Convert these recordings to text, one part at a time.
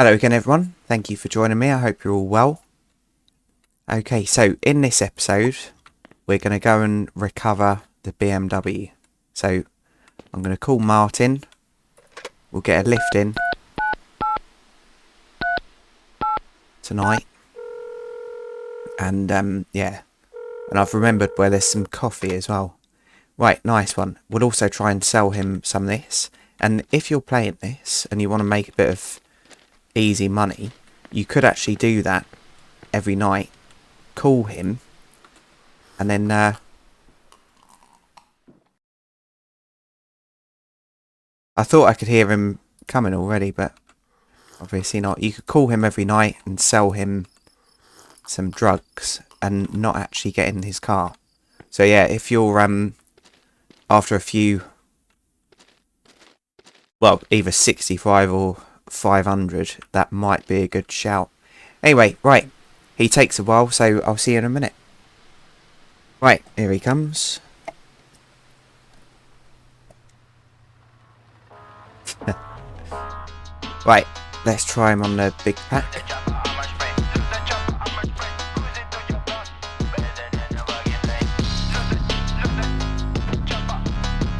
Hello again everyone, thank you for joining me, I hope you're all well. Okay, so in this episode, we're going to go and recover the BMW. So, I'm going to call Martin, we'll get a lift in tonight. And yeah, and I've remembered where there's some coffee as well. Right, nice one. We'll also try and sell him some of this. And if you're playing this and you want to make a bit of easy money, you could actually do that every night. Call him and then I thought I could hear him coming already, but obviously not. You could call him every night and sell him some drugs and not actually get in his car. So yeah, if you're after a few, well, either 65 or 500, that might be a good shout. Anyway, right, he takes a while, so I'll see you in a minute. Right, here he comes. Right, let's try him on the big pack.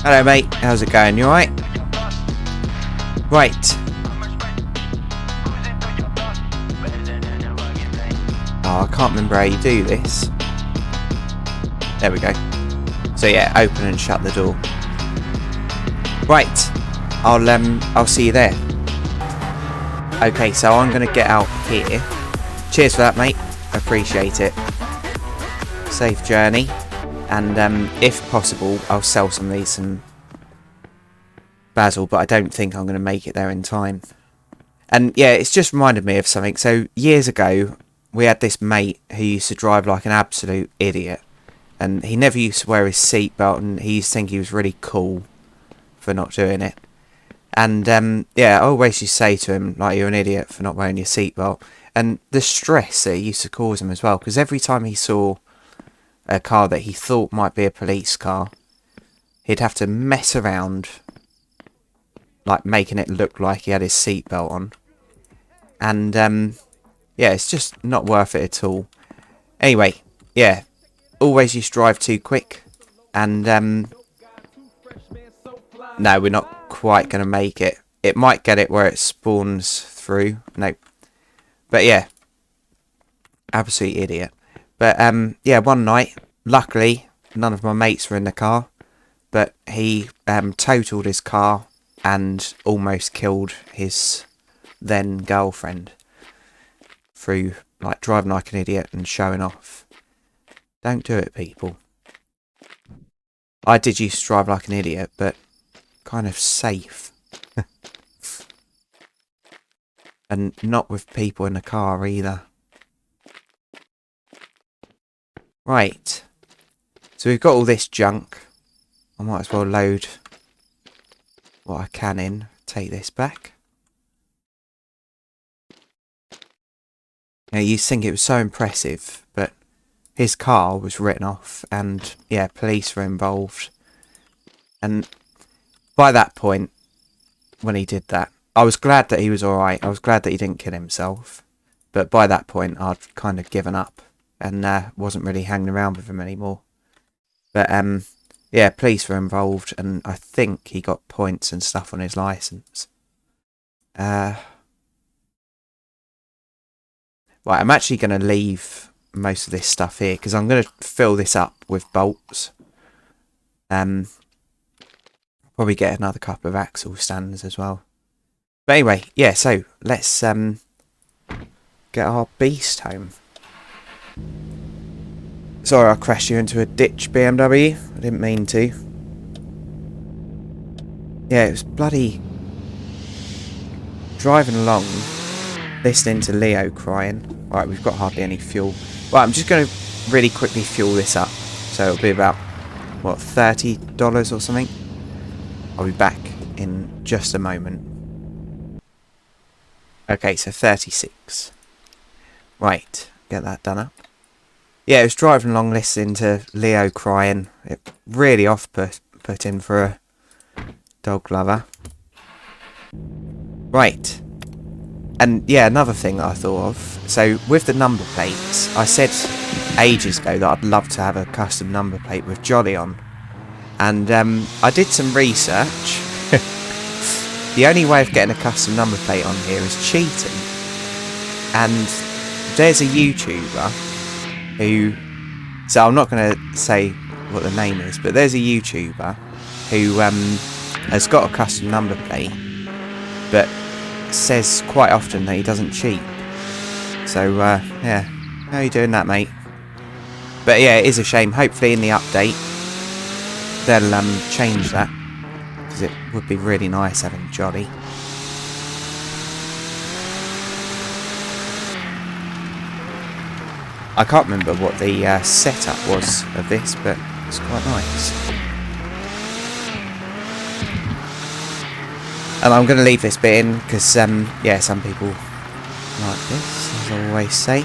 Hello mate, how's it going? You alright? Right. Oh, I can't remember how you do this. There we go. So yeah, open and shut the door. Right. I'll see you there. Okay, so I'm gonna get out here. Cheers for that, mate. Appreciate it. Safe journey. And if possible, I'll sell some of these in Basel, but I don't think I'm going to make it there in time. And yeah, it's just reminded me of something. So years ago, we had this mate who used to drive like an absolute idiot. And he never used to wear his seatbelt, and he used to think he was really cool for not doing it. And yeah, I always used to say to him, like, you're an idiot for not wearing your seatbelt. And the stress that it used to cause him as well, because every time he saw a car that he thought might be a police car, he'd have to mess around, like making it look like he had his seatbelt on. And yeah, it's just not worth it at all. Anyway, yeah, always used to drive too quick. And no, we're not quite going to make it. It might get it where it spawns through. Nope. But yeah, absolute idiot. But yeah, one night, luckily, none of my mates were in the car, but he totaled his car and almost killed his then girlfriend through like driving like an idiot and showing off. Don't do it, people. I did used to drive like an idiot, but kind of safe. And not with people in the car either. Right, so we've got all this junk. I might as well load what I can in. Take this back. Now, you think it was so impressive, but his car was written off, and yeah, police were involved. And by that point, when he did that, I was glad that he was alright. I was glad that he didn't kill himself. But by that point, I'd kind of given up. And wasn't really hanging around with him anymore. But yeah, police were involved, and I think he got points and stuff on his license. Right, I'm actually going to leave most of this stuff here because I'm going to fill this up with bolts. Probably get another couple of axle stands as well. But anyway, yeah. So let's get our beast home. Sorry, I crashed you into a ditch, BMW. I didn't mean to. Yeah, it was bloody driving along, listening to Leo crying. Right, we've got hardly any fuel. Right, I'm just going to really quickly fuel this up. So it'll be about, what, $30 or something? I'll be back in just a moment. Okay, so 36. Right, get that done up. Yeah, it was driving along listening to Leo crying. It really off-putting for a dog lover. Right. And yeah, another thing that I thought of. So with the number plates, I said ages ago that I'd love to have a custom number plate with Jolly on. And I did some research. The only way of getting a custom number plate on here is cheating. And there's a YouTuber who... So I'm not going to say what the name is, but there's a YouTuber who has got a custom number plate, but says quite often that he doesn't cheat. So, yeah. How are you doing that, mate? But yeah, it is a shame. Hopefully in the update, they'll change that. Because it would be really nice having Jolly. I can't remember what the setup was of this, but it's quite nice. And I'm going to leave this bit in because, yeah, some people like this, as I always say.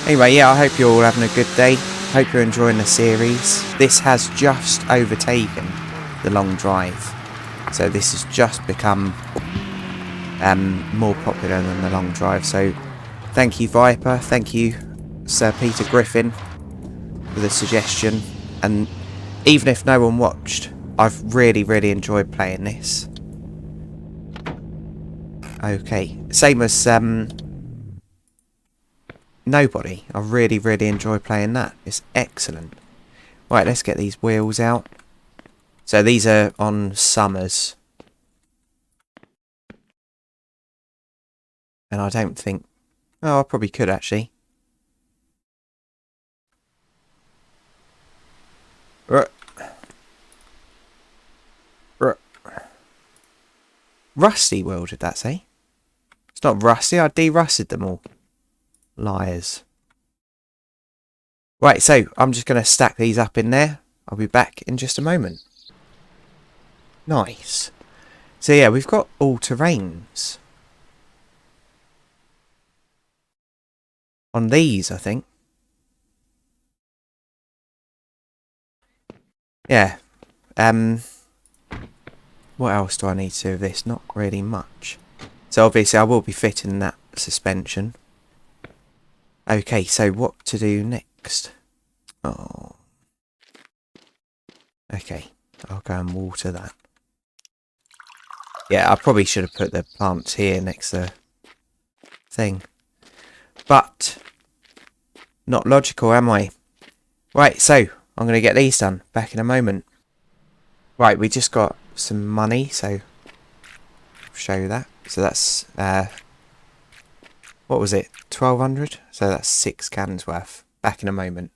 Anyway, yeah, I hope you're all having a good day. Hope you're enjoying the series. This has just overtaken the long drive. So this has just become more popular than the long drive. So thank you, Viper. Thank you, Sir Peter Griffin, for the suggestion. And even if no one watched, I've really, really enjoyed playing this. Okay. Same as Nobody. I really, really enjoy playing that. It's excellent. Right, let's get these wheels out. So these are on Summers. And I don't think... Oh, I probably could actually. Rusty wheel, did that say? It's not rusty, I de-rusted them all. Liars. Right, so I'm just going to stack these up in there. I'll be back in just a moment. Nice. So yeah, we've got all terrains. On these, I think. Yeah. What else do I need to do with this? Not really much. So obviously I will be fitting that suspension. Okay, so what to do next? Oh. Okay, I'll go and water that. Yeah, I probably should have put the plants here next to the thing. But, not logical, am I? Right, so, I'm going to get these done. Back in a moment. Right, we just got some money, so I'll show you that. So that's, what was it? 1,200? So that's 6 cans worth. Back in a moment.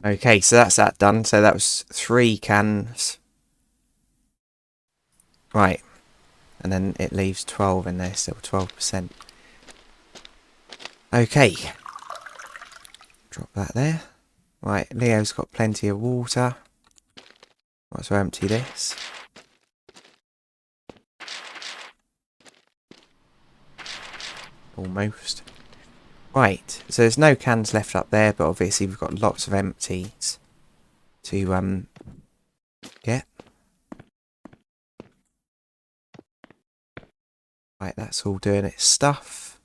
Okay, so that's that done. So that was 3 cans. Right. And then it leaves 12 in there, still 12%. Okay. Drop that there. Right, Leo's got plenty of water. Might as well empty this. Almost. Right, so there's no cans left up there, but obviously we've got lots of empties to get. Right, that's all doing its stuff.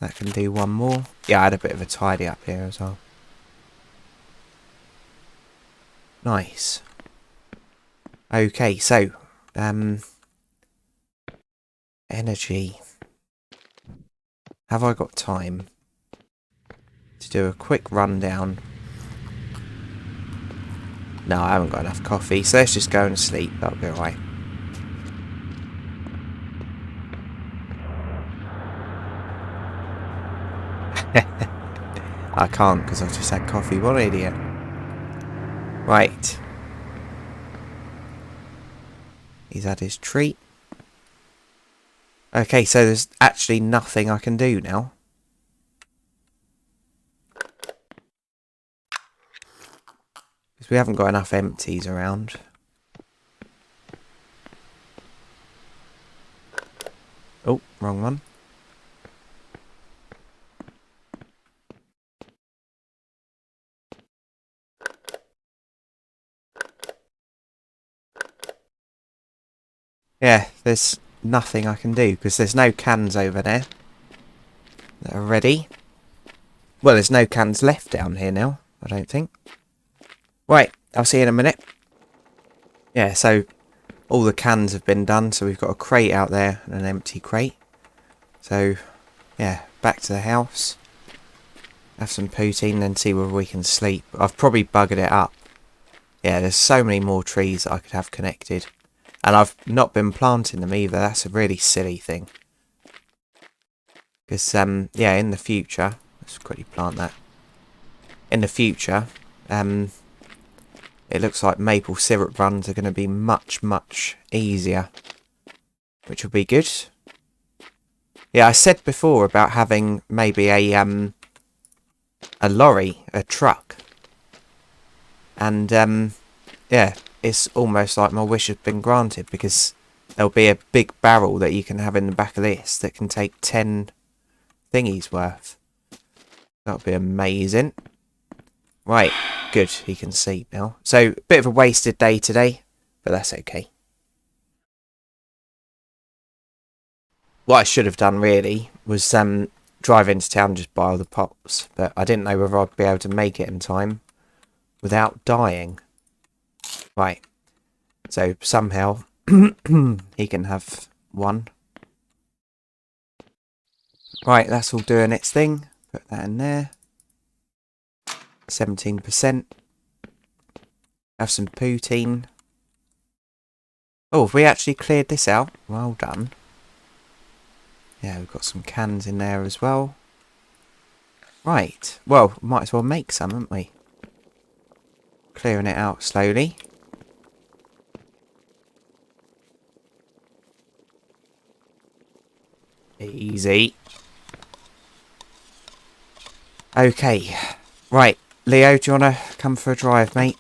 That can do one more. Yeah, I had a bit of a tidy up here as well. Nice. Okay, so energy. Have I got time to do a quick rundown? No, I haven't got enough coffee, so let's just go and sleep. That'll be alright. I can't because I've just had coffee. What an idiot. Right. He's had his treat. Okay, so there's actually nothing I can do now. Because we haven't got enough empties around. Oh, wrong one. Yeah, there's nothing I can do because there's no cans over there that are ready. Well, there's no cans left down here now, I don't think. Right, I'll see you in a minute. Yeah, so all the cans have been done, so we've got a crate out there and an empty crate. So, yeah, back to the house. Have some poutine, then see whether we can sleep. I've probably buggered it up. Yeah, there's so many more trees that I could have connected. And I've not been planting them either. That's a really silly thing. Because, yeah, in the future... Let's quickly plant that. In the future, it looks like maple syrup runs are going to be much, much easier. Which will be good. Yeah, I said before about having maybe a lorry, a truck. And, yeah, it's almost like my wish has been granted, because there'll be a big barrel that you can have in the back of this that can take 10 thingies worth. That'll be amazing. Right, good, he can sleep now. So, a bit of a wasted day today, but that's okay. What I should have done, really, was drive into town and just buy all the pots. But I didn't know whether I'd be able to make it in time without dying. Right, so somehow he can have one. Right, that's all doing its thing. Put that in there. 17%. Have some poutine. Oh, have we actually cleared this out? Well done. Yeah, we've got some cans in there as well. Right. Well, might as well make some, haven't we? Clearing it out slowly. Easy. Okay. Right. Leo, do you want to come for a drive, mate?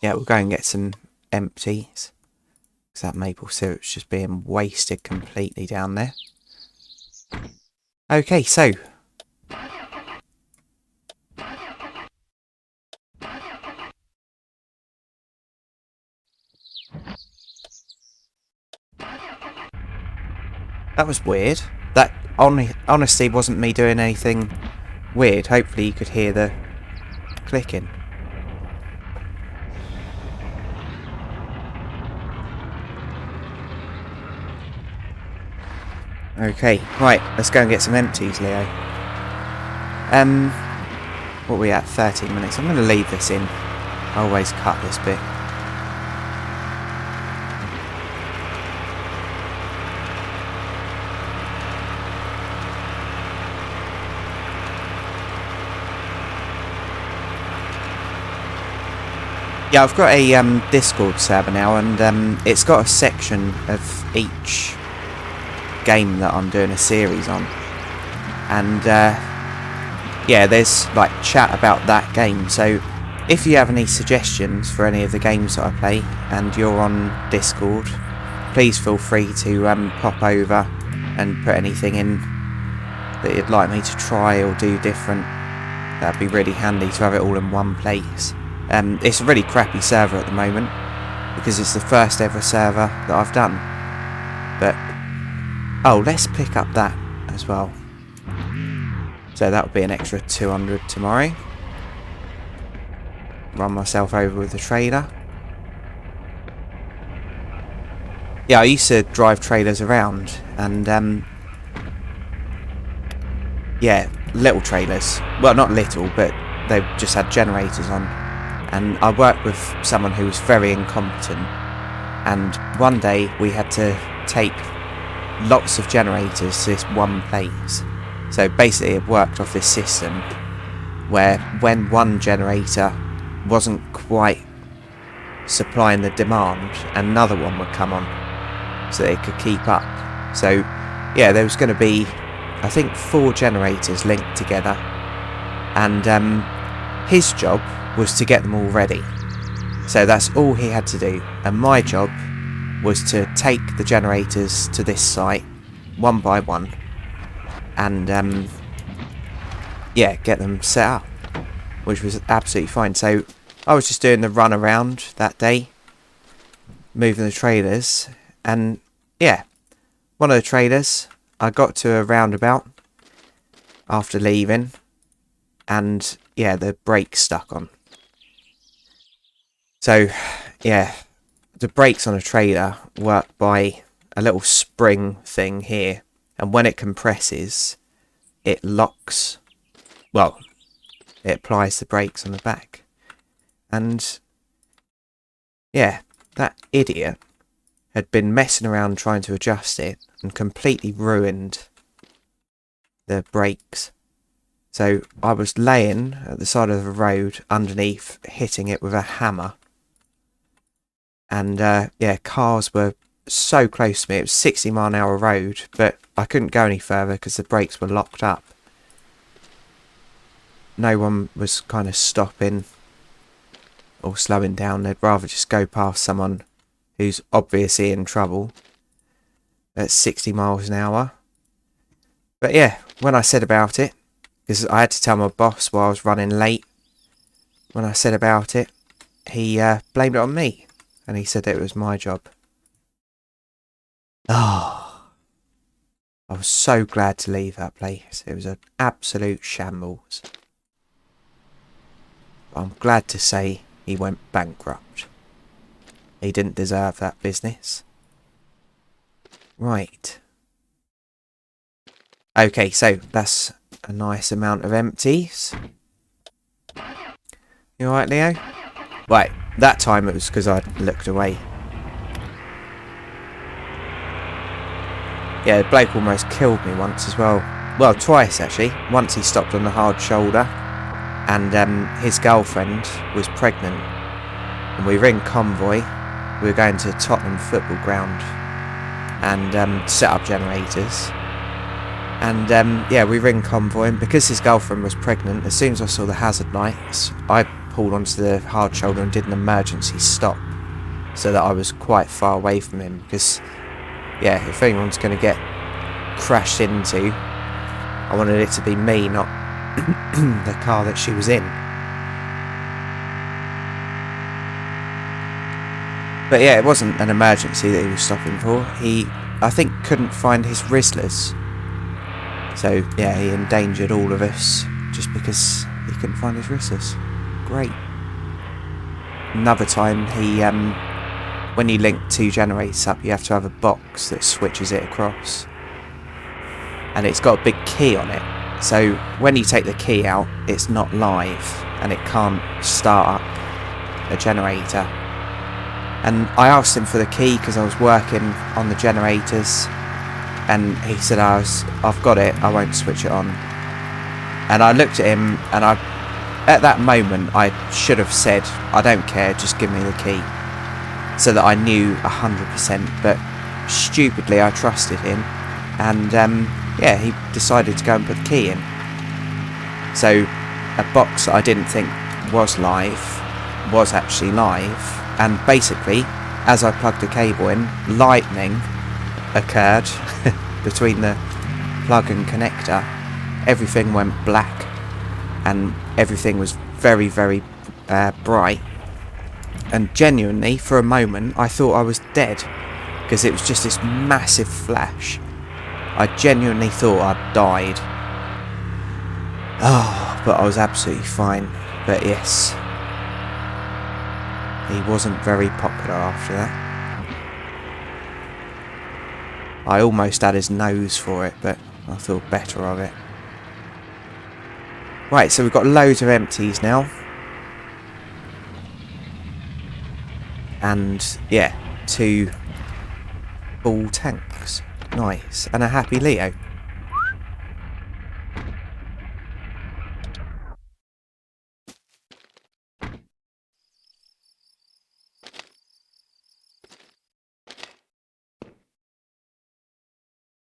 Yeah, we'll go and get some empties. Because that maple syrup's just being wasted completely down there. Okay, so. That was weird. That honestly wasn't me doing anything weird. Hopefully you could hear the clicking. Okay, right, let's go and get some empties, Leo. What are we at? 13 minutes. I'm going to leave this in. I always cut this bit. Yeah, I've got a Discord server now, and it's got a section of each game that I'm doing a series on. And yeah, there's like chat about that game. So if you have any suggestions for any of the games that I play and you're on Discord, please feel free to pop over and put anything in that you'd like me to try or do different. That'd be really handy to have it all in one place. It's a really crappy server at the moment because it's the first ever server that I've done. But oh, let's pick up that as well. So that would be an extra 200 tomorrow. Run myself over with the trailer. Yeah, I used to drive trailers around, and yeah, little trailers. Well, not little, but they just had generators on. And I worked with someone who was very incompetent, and one day we had to take lots of generators to this one place. So basically it worked off this system where when one generator wasn't quite supplying the demand, another one would come on so that it could keep up. So yeah, there was going to be, I think, 4 generators linked together, and his job was to get them all ready. So that's all he had to do, and my job was to take the generators to this site one by one and yeah, get them set up, which was absolutely fine. So I was just doing the run around that day, moving the trailers, and yeah, one of the trailers, I got to a roundabout after leaving, and yeah, the brake stuck on. So yeah, the brakes on a trailer work by a little spring thing here, and when it compresses, it locks, well, it applies the brakes on the back. And yeah, that idiot had been messing around trying to adjust it and completely ruined the brakes. So I was laying at the side of the road underneath, hitting it with a hammer. And yeah, cars were so close to me. It was 60-mile-an-hour road, but I couldn't go any further because the brakes were locked up. No one was kind of stopping or slowing down. They'd rather just go past someone who's obviously in trouble at 60 miles an hour. But yeah, when I said about it, because I had to tell my boss while I was running late, when I said about it, he blamed it on me. And he said it was my job. Oh, I was so glad to leave that place. It was an absolute shambles. I'm glad to say he went bankrupt. He didn't deserve that business. Right. Okay, so that's a nice amount of empties. You alright, Leo? Right, that time it was because I'd looked away. Yeah, the bloke almost killed me once as well. Well, twice actually. Once he stopped on the hard shoulder, and his girlfriend was pregnant. And we were in convoy. We were going to Tottenham football ground and set up generators. And yeah, we were in convoy, and because his girlfriend was pregnant, as soon as I saw the hazard lights, I pulled onto the hard shoulder and did an emergency stop, so that I was quite far away from him, because yeah, if anyone's going to get crashed into, I wanted it to be me, not the car that she was in. But yeah, it wasn't an emergency that he was stopping for. He, I think, couldn't find his Rizzlers. So yeah, he endangered all of us just because he couldn't find his Rizzlers. Great. Another time, he when you link two generators up, you have to have a box that switches it across, and it's got a big key on it. So when you take the key out, it's not live and it can't start up a generator. And I asked him for the key because I was working on the generators, and he said, I've got it, I won't switch it on. And I looked at him, and at that moment I should have said, I don't care, just give me the key, so that I knew 100%, but stupidly I trusted him, and yeah, he decided to go and put the key in. So a box that I didn't think was live was actually live, and basically as I plugged the cable in, lightning occurred between the plug and connector. Everything went black and everything was very, very bright, and genuinely for a moment I thought I was dead, because it was just this massive flash. I genuinely thought I'd died. Oh, but I was absolutely fine. But yes, he wasn't very popular after that. I almost had his nose for it, but I thought better of it. Right, so we've got loads of empties now. And yeah, 2 full tanks. Nice. And a happy Leo.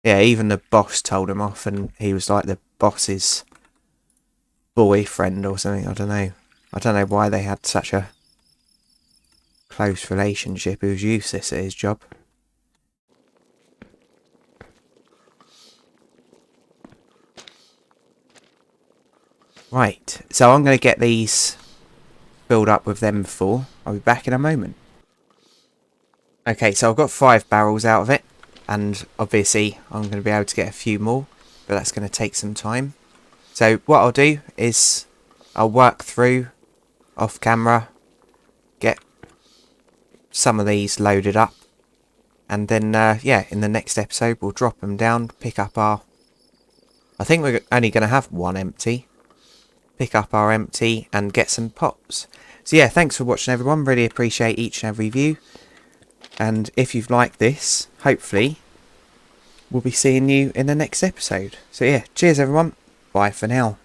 Yeah, even the boss told him off, and he was like the boss's boyfriend or something. I don't know. I don't know why they had such a close relationship. He was useless at his job. Right, so I'm going to get these build up with them before. I'll be back in a moment. Okay, so I've got 5 barrels out of it, and obviously I'm going to be able to get a few more, but that's going to take some time. So what I'll do is I'll work through off camera, get some of these loaded up, and then yeah, in the next episode we'll drop them down, pick up our... I think we're only going to have 1 empty. Pick up our empty and get some pots. So yeah, thanks for watching everyone, really appreciate each and every view. And if you've liked this, hopefully we'll be seeing you in the next episode. So yeah, cheers everyone, bye for now.